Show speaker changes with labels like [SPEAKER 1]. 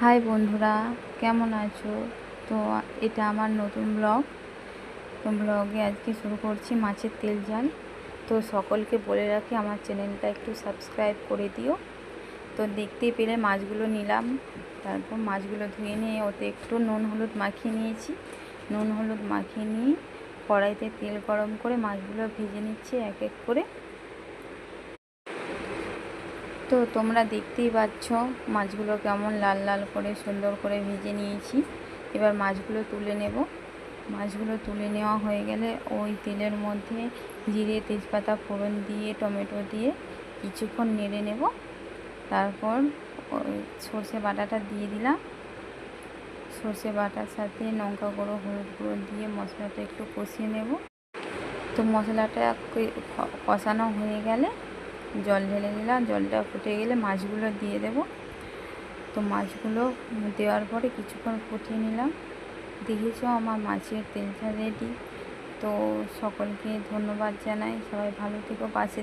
[SPEAKER 1] High বন্ধুরা, কেমন আছো? তো এটা আমার নতুন ব্লগ। তো ব্লগে আজকে শুরু করছি মাছের তেল ঝাল। তো সকলকে বলে রাখি আমার চ্যানেলটা একটু সাবস্ক্রাইব করে দিও। তো দেখতেই পেলে মাছগুলো নিলাম, তারপর মাছগুলো ধুয়ে নিয়ে ওতে একটু নুন হলুদ মাখিয়ে নিয়েছি। নুন হলুদ মাখিয়ে নিয়ে কড়াইতে তেল গরম করে মাছগুলো ভেজে নিচ্ছি এক এক করে। তো তোমরা দেখতেই পাচ্ছ মাছগুলো কেমন লাল লাল করে সুন্দর করে ভেজে নিয়েছি। এবার মাছগুলো তুলে নেব। মাছগুলো তুলে নেওয়া হয়ে গেলে ওই তেলের মধ্যে জিরে তেজপাতা ফোড়ন দিয়ে টমেটো দিয়ে কিছুক্ষণ নেড়ে নেব। তারপর ওই সর্ষে বাটাটা দিয়ে দিলাম। সর্ষে বাটার সাথে লঙ্কা গুঁড়ো হলুদ গুঁড়ো দিয়ে মশলাটা একটু কষিয়ে নেব। তো মশলাটা কষানো হয়ে গেলে জল ঢেলে নিলাম। জলটা ফুটে গেলে মাছগুলো দিয়ে দেব। তো মাছগুলো দেওয়ার পরে কিছুক্ষণ ফুটিয়ে নিলাম। দেখেছো আমার মাছের তেল ঝাল রেডি। তো সকলকে ধন্যবাদ জানাই। সবাই ভালো থেকো, পাশে